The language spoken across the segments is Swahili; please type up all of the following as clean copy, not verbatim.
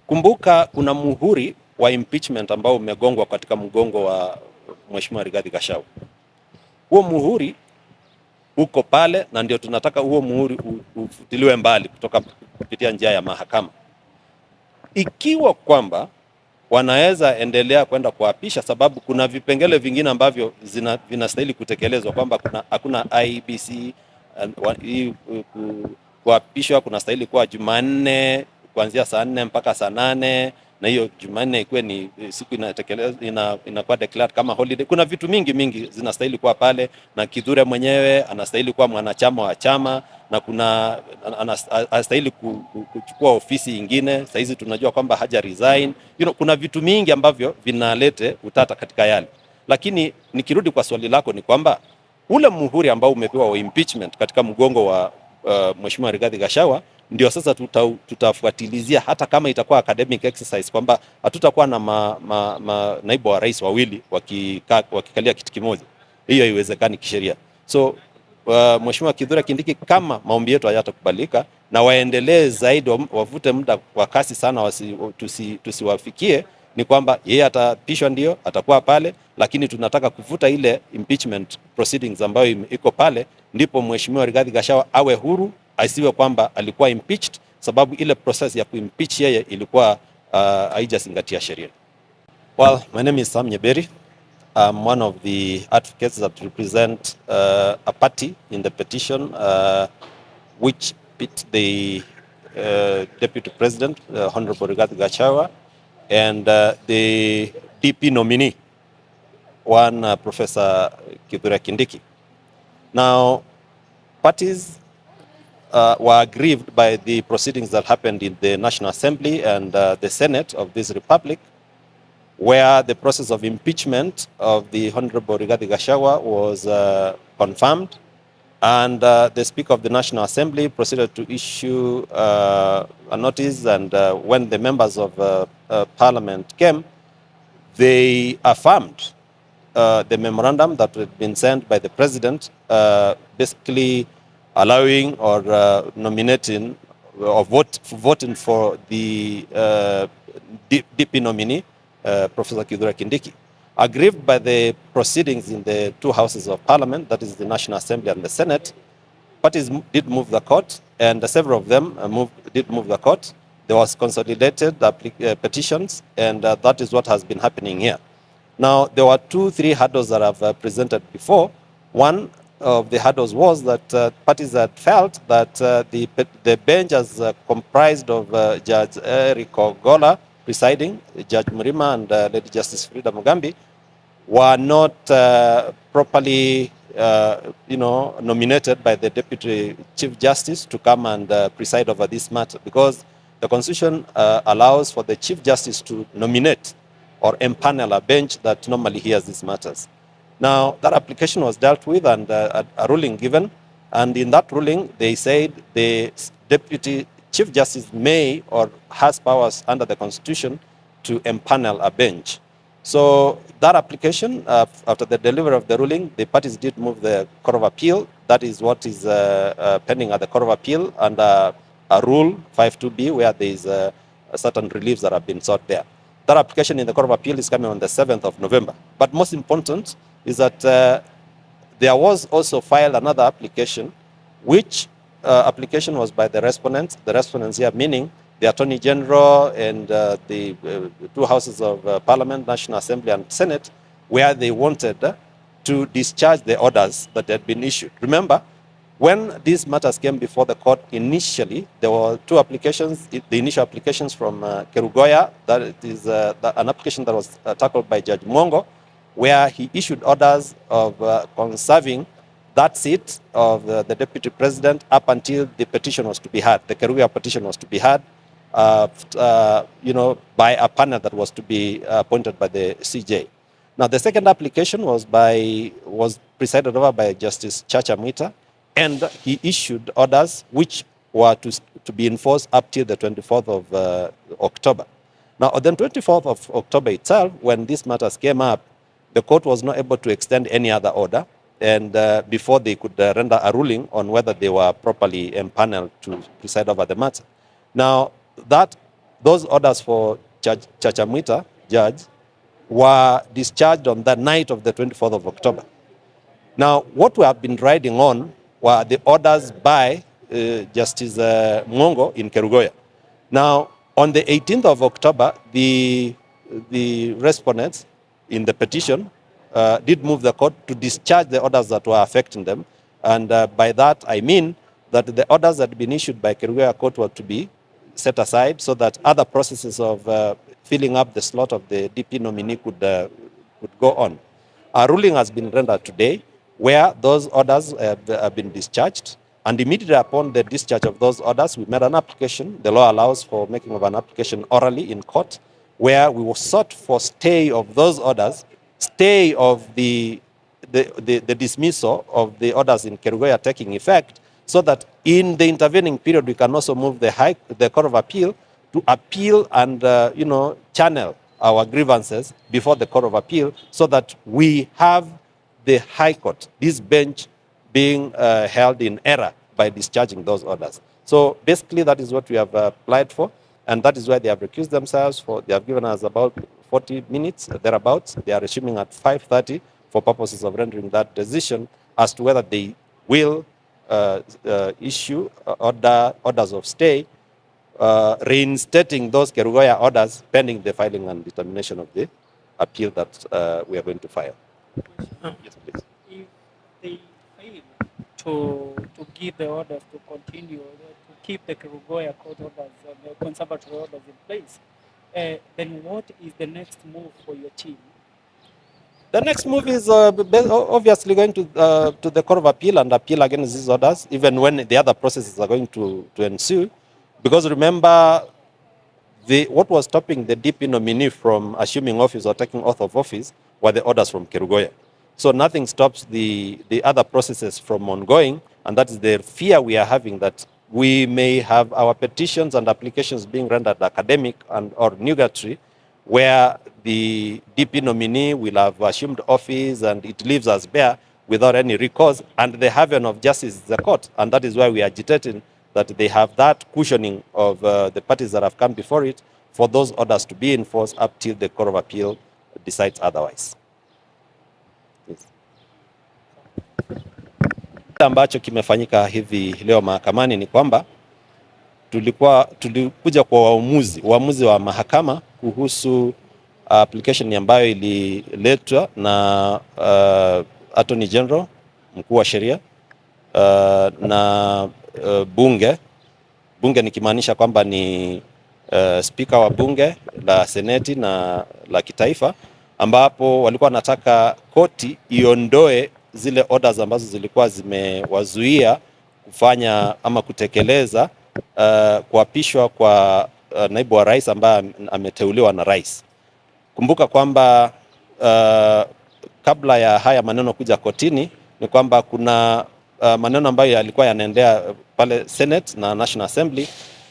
Kumbuka kuna muhuri wa impeachment ambao umegongwa katika mgongo wa Mheshimiwa Rigathi Gachagua. Huo muhuri uko pale na ndio tunataka huo muhuri ufutiliwe mbali kutoka kupitia njia ya mahakama. Ikiwa kwamba wanaweza endelea kwenda kuapisha, sababu kuna vipengele vingine ambavyo vinastahili kutekelezwa, kwamba hakuna IEBC kuapishwa kunastahili kuwa Jumanne kuanzia saa 4 mpaka saa 8, na hiyo Jumanne ikuwe ni siku inakuwa declared kama holiday. Kuna vitu mingi zinastahili kuwa pale, na Kithure mwenyewe anastahili kuwa mwanachama wa chama, na kuna anastahili kuchukua ofisi nyingine. Sasa hizi tunajua kwamba haja resign. Kuna vitu mingi ambavyo vinalete utata katika yale. Lakini nikirudi kwa swali lako ni kwamba ule muhuri ambao umepewa wa impeachment katika mgongo wa Mheshimiwa Rigathi Gachagua ndio sasa tutafuatilizia, hata kama itakuwa academic exercise, kwamba hatutakuwa na naibu wa rais wawili wakikalia kiti kimoja. Hiyo haiwezekani kisheria. So Mheshimiwa Kithure Kindiki, kama maombi yetu hayatakubalika na waendelee zaidi, wavute muda kwa kasi sana, tusiwafikie, ni kwamba yeye atapishwa, ndio atakuwa pale, lakini tunataka kufuta ile impeachment proceedings ambayo iko pale, ndipo Mheshimiwa Rigathi Gachagua awe huru, asiwe kwamba alikuwa impeached, sababu ile process ya kuimpeach yeye ilikuwa haijazingatia sheria. Well, my name is Sam Nyeberi. I'm one of the advocates that represent a party in the petition which put the Deputy President, Honorable Rigathi Gachagua, and the DP nominee, Professor Kithure Kindiki. Now, parties were aggrieved by the proceedings that happened in the National Assembly and the Senate of this Republic, where the process of impeachment of the Honorable Rigathi Gachagua was confirmed, and the Speaker of the National Assembly proceeded to issue a notice, and when the members of Parliament came, they affirmed the memorandum that had been sent by the President, basically allowing or nominating or voting for the DP nominee, Professor Kithure Kindiki. Aggrieved by the proceedings in the two houses of Parliament, that is the National Assembly and the Senate, parties did move the court, and several of them did move the court. There was consolidated petitions, and that is what has been happening here. Now, there were 2-3 hurdles that I've presented before. One of the hurdles was that parties had felt that the bench, as comprised of Judge Eric Ogola presiding, Judge Mrima, and Lady Justice Frida Mugambi, were not properly nominated by the Deputy Chief Justice to come and preside over this matter, because the Constitution allows for the Chief Justice to nominate or empanel a bench that normally hears these matters. Now, that application was dealt with and a ruling given, and in that ruling, they said the Deputy Chief Justice may or has powers under the Constitution to empanel a bench. So that application, after the delivery of the ruling, the parties did move the Court of Appeal. That is what is pending at the Court of Appeal under a Rule 52B, where there is certain reliefs that have been sought there. That application in the Court of Appeal is coming on the 7th of November. But most important is that there was also filed another application, which application was by the respondents. The respondents here meaning the Attorney General and the two houses of Parliament, National Assembly and Senate, where they wanted to discharge the orders that had been issued. Remember, when these matters came before the court initially, there were two applications. The initial applications from Kerugoya, that is an application that was tackled by Judge Mwongo, where he issued orders of conserving that seat of the Deputy President up until the petition was to be heard. The Kerugoya petition was to be heard, by a panel that was to be appointed by the CJ. Now, the second application was presided over by Justice Chacha Mwita, and he issued orders which were to be enforced up till the 24th of October. Now, on the 24th of October itself, when these matters came up, the court was not able to extend any other order, and before they could render a ruling on whether they were properly empaneled to preside over the matter. Now, that those orders for Chachamwita, judge, were discharged on the night of the 24th of October. Now, what we have been riding on were the orders by Justice Mwongo in Kerugoya. Now, on the 18th of October, the respondents in the petition did move the court to discharge the orders that were affecting them. And by that, I mean that the orders that had been issued by Kerugoya court were to be set aside so that other processes of filling up the slot of the DP nominee could go on. A ruling has been rendered today where those orders have been discharged. And immediately upon the discharge of those orders, we made an application. The law allows for making of an application orally in court, where we sought for stay of those orders, stay of the dismissal of the orders in Kerugoya taking effect, so that in the intervening period, we can also move the Court of Appeal to appeal and channel our grievances before the Court of Appeal, so that we have the High Court, this bench, being held in error by discharging those orders. So basically, that is what we have applied for, and that is why they have recused themselves. They have given us about 40 minutes, thereabouts. They are resuming at 5:30 for purposes of rendering that decision as to whether they will issue orders of stay, reinstating those Kerugoya orders pending the filing and determination of the appeal that we are going to file. Yes, please. If they fail to give the orders to continue, to keep the Kerugoya court orders and the conservatory orders in place, then what is the next move for your team? The next move is obviously going to the Court of Appeal and appeal against these orders, even when the other processes are going to ensue. Because remember, what was stopping the DP nominee from assuming office or taking oath of office were the orders from Kerugoya. So nothing stops the other processes from ongoing, and that is the fear we are having, that we may have our petitions and applications being rendered academic and or nugatory, where the DP nominee will have assumed office and it leaves us bare without any recourse, and the haven of justice is the court. And that is why we are agitating that they have that cushioning of the parties that have come before it for those orders to be enforced up till the Court of Appeal decides otherwise. Yes. Ambacho kimefanyika hivi leo mahakamani ni kwamba tulikuja kwa uamuzi wa mahakama kuhusu application ambayo ililetwa na Attorney General, mkuu wa sheria, na bunge nikimaanisha kwamba ni spika wa bunge la seneti na la kitaifa, ambapo walikuwa wanataka koti iondoe zile orders ambazo zilikuwa zimewazuia kufanya ama kutekeleza kuapishwa kwa naibu wa rais ambaye ameteuliwa na rais. Kumbuka kwamba kabla ya haya maneno kuja kotini ni kwamba kuna maneno ambayo yalikuwa yanaendea pale Senate na National Assembly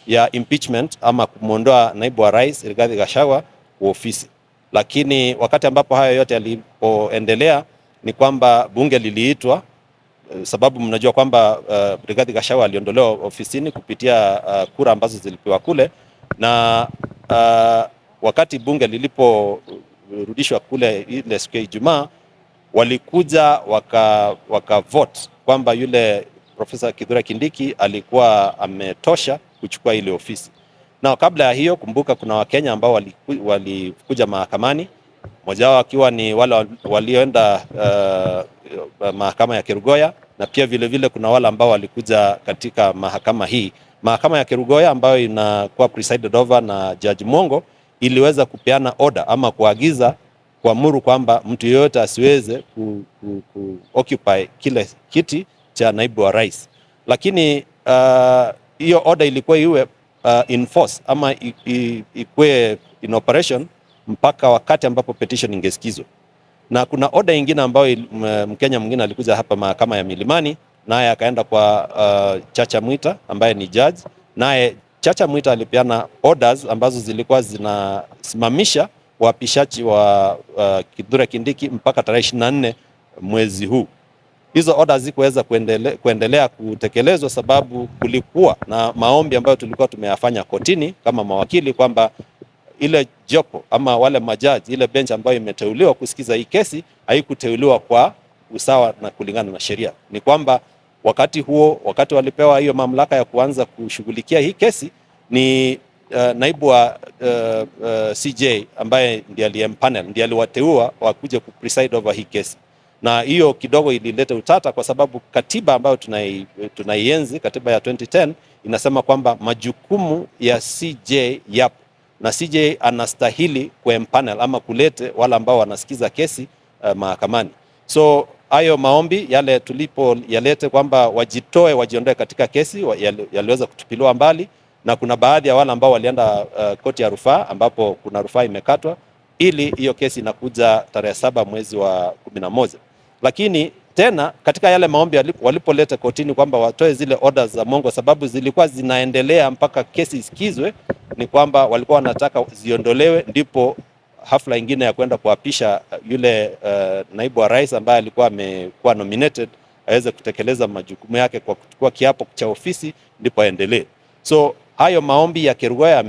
ya impeachment ama kumwondoa naibu wa rais Rigathi Gachagua kwa ofisi. Lakini wakati ambapo hayo yote yalipoendelea ni kwamba bunge liliitwa, sababu mnajua kwamba Rigathi Gachagua aliondolewa ofisini kupitia kura ambazo zilipewa kule, na wakati bunge liliporudishwa kule ile siku ya Ijumaa, walikuja waka vote kwamba yule Profesa Kithure Kindiki alikuwa ametosha kuchukua ile ofisi. Na kabla ya hiyo, kumbuka kuna Wakenya ambao walikuja mahakamani, mmoja wao akiwa ni wale walioenda mahakama ya Kerugoya, na pia vile kuna wale ambao walikuja katika mahakama hii. Mahakama ya Kerugoya ambayo inakuwa presided over na Judge Mwongo iliweza kupeana order ama kuagiza, kuamuru kwamba mtu yeyote asiweze occupy kile kiti cha naibu wa rais. Lakini hiyo order ilikuwa iwe in force ama ikuwe in operation mpaka wakati ambapo petition ingesikizwa. Na kuna order nyingine ambayo Mkenya mwingine alikuja hapa mahakama ya Milimani, naye akaenda kwa Chachamwita ambaye ni judge, naye Chachamwita alipeana orders ambazo zilikuwa zinasimamisha uapishaji wa Kithure Kindiki mpaka tarehe 24 mwezi huu. hizo orders zikuweza kuendelea kutekelezwa, sababu kulikuwa na maombi ambayo tulikuwa tumeyafanya kotini kama mawakili kwamba ile jopo ama wale majaji, ile bench ambayo imeteuliwa kusikiza hii kesi haikuteuliwa kwa usawa na kulingana na sheria. Ni kwamba wakati walipewa hiyo mamlaka ya kuanza kushughulikia hii kesi ni naibu wa CJ ambaye ndiye aliyempanel, ndiye aliwateua wakuje kupreside over hii kesi, na hiyo kidogo ilileta utata kwa sababu katiba ambayo tunaienzi, katiba ya 2010 inasema kwamba majukumu ya CJ yapo na CJ anastahili kuempanel ama kulete wale ambao wanasikiza kesi mahakamani. So hayo maombi yale tulipo yalete kwamba wajiondoe katika kesi yaliweza kutupiliwa mbali, na kuna baadhi ya wale ambao walienda koti ya rufaa ambapo kuna rufaa imekatwa, ili hiyo kesi inakuja tarehe 7 mwezi wa 11. Lakini tena katika yale maombi walipoleta kotini kwamba watoe zile orders za mongo, sababu zilikuwa zinaendelea mpaka kesi isikizwe, ni kwamba walikuwa wanataka ziondolewe ndipo hafla ingine ya kwenda kuapisha yule naibu wa rais ambaye alikuwa amekuwa nominated aweze kutekeleza majukumu yake kwa kuchukua kiapo cha ofisi ndipo aendelee. So hayo maombi ya Kerugoya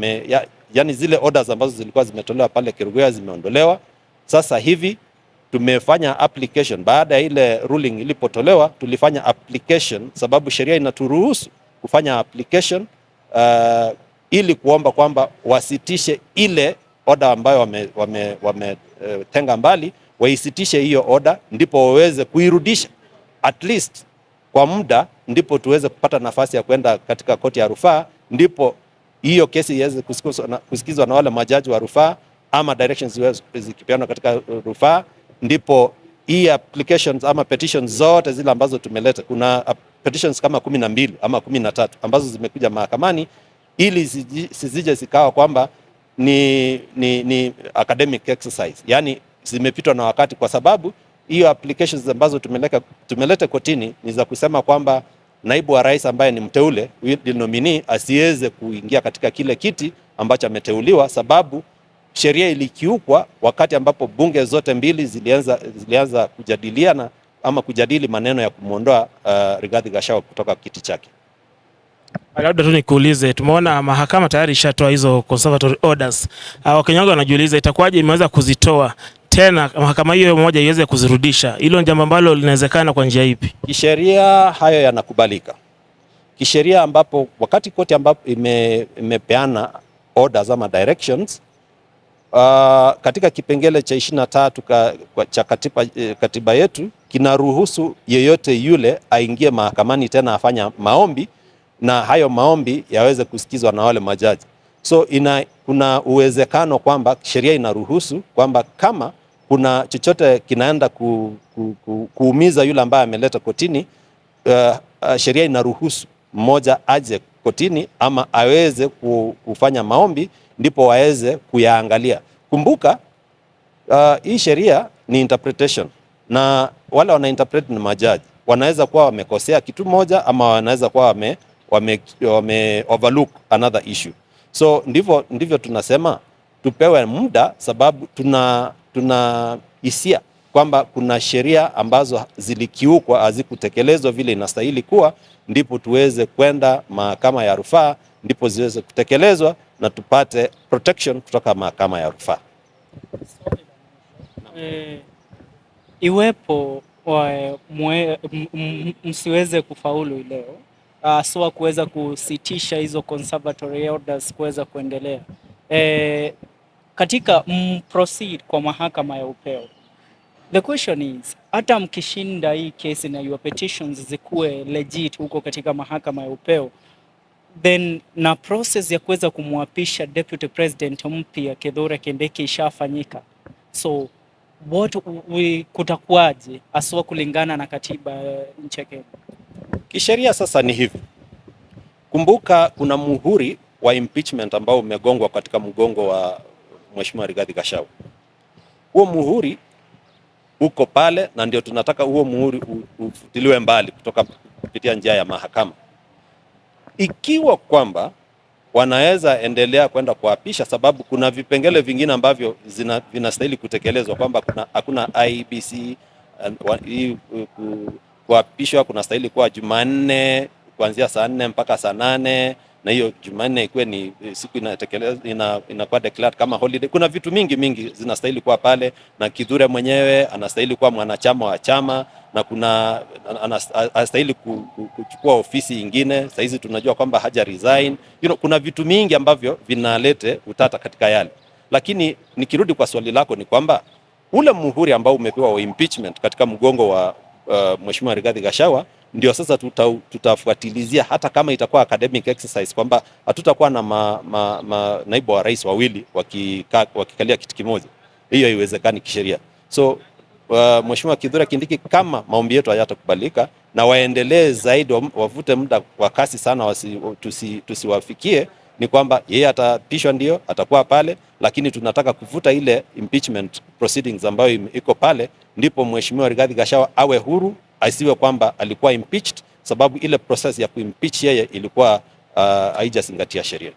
yani zile orders ambazo zilikuwa zimetolewa pale Kerugoya zimeondolewa. Sasa hivi tumefanya application baada ya ile ruling ilipotolewa, tulifanya application sababu sheria inaturuhusu kufanya application ili kuomba kwamba wasitishe ile order ambayo wametenga mbali, waisitishe hiyo order ndipo waweze kuirudisha at least kwa muda, ndipo tuweze kupata nafasi ya kwenda katika koti ya rufaa, ndipo hiyo kesi iweze kusikizwa na wale majaji wa rufaa ama directions zikipeanwa katika rufaa, ndipo hii applications ama petitions zote zile ambazo tumeleta, kuna petitions kama 12 ama 13 ambazo zimekuja mahakamani, ili zisije zikawa kwamba ni academic exercise, yani zimepitwa na wakati, kwa sababu hiyo applications ambazo tumeleta kotini ni za kusema kwamba naibu wa rais ambaye ni mteule, nominee, asiweze kuingia katika kile kiti ambacho ameteuliwa, sababu sheria ilikiukwa wakati ambapo bunge zote mbili zilianza kujadiliana ama kujadili maneno ya kumuondoa Rigathi Gachagua kutoka kiti chake. Labda tu nikuulize, tumeona mahakama tayari ishatoa hizo conservatory orders. Wakenya wengi wanajiuliza itakuwaje imeweza kuzitoa tena mahakama hiyo moja iweze kuzirudisha? Hilo jambo ambalo linawezekana kwa njia ipi? Kisheria hayo yanakubalika. Kisheria ambapo wakati koti ambapo imepeana orders ama directions, katika kipengele cha 23 cha katiba yetu kinaruhusu yeyote yule aingie mahakamani tena afanya maombi, na hayo maombi yaweze kusikizwa na wale majaji. So kuna uwezekano kwamba sheria inaruhusu kwamba kama kuna chochote kinaenda kuumiza yule ambaye ameleta kotini, sheria inaruhusu mmoja aje kotini ama aweze kufanya maombi ndipo waweze kuyaangalia. Kumbuka hii sheria ni interpretation, na wale wana interpret ni majaji. Wanaweza kuwa wamekosea kitu moja ama wanaweza kuwa wame overlook another issue. So ndivyo tunasema tupewe muda, sababu tuna hisia kwamba kuna sheria ambazo zilikiukwa, hazikutekelezwa vile inastahili kuwa, ndipo tuweze kwenda mahakama ya rufaa, ndipo ziweze kutekelezwa na tupate protection kutoka mahakama ya rufaa. Iwepo msiweze kufaulu leo, sawa kuweza kusitisha hizo conservatory orders kuweza kuendelea katika proceed kwa mahakama ya upeo. The question is, hata mkishinda hii kesi na your petitions zikuwe legit huko katika mahakama ya upeo, then na process ya kuweza kumwapisha deputy president mpya Kithure Kindiki ishafanyika. So kutakuwaje aswa kulingana na katiba nchi ya Kenya? Kisheria sasa ni hivi. Kumbuka kuna muhuri wa impeachment ambao umegongwa katika mgongo wa Mheshimiwa Rigathi Gachagua. Huo muhuri uko pale, na ndio tunataka huo muhuri ufutiliwe mbali kutoka kupitia njia ya mahakama. Ikiwa kwamba wanaweza endelea kwenda kuapisha, sababu kuna vipengele vingine ambavyo vinastahili kutekelezwa, kwamba hakuna IEBC kuapishwa kunastahili kuwa Jumanne kuanzia saa 4 mpaka saa 8, na hiyo Jumanne ikuwe ni siku inakuwa declared kama holiday. Kuna vitu mingi zinastahili kuwa pale, na Kithure mwenyewe anastahili kuwa mwanachama wa chama, na kuna anastahili kuchukua ofisi nyingine. Sasa hizi tunajua kwamba haja resign. Kuna vitu mingi ambavyo vinalete utata katika yale, lakini nikirudi kwa swali lako ni kwamba ule muhuri ambao umepewa wa impeachment katika mgongo wa Mheshimiwa Rigathi Gachagua ndio sasa tutafuatilizia, hata kama itakuwa academic exercise, kwamba hatutakuwa na naibu wa rais wawili wakikalia kiti kimoja. Hiyo haiwezekani kisheria. So Mheshimiwa Kithure Kindiki, kama maombi yetu hayatakubalika na waendelee zaidi, wavute muda kwa kasi sana, tusiwafikie, ni kwamba yeye atapishwa, ndio atakuwa pale, lakini tunataka kuvuta ile impeachment proceedings ambayo iko pale, ndipo Mheshimiwa Rigathi Gachagua awe huru, asiwe kwamba alikuwa impeached, sababu ile process ya kuimpeach yeye ilikuwa haijazingatia sheria.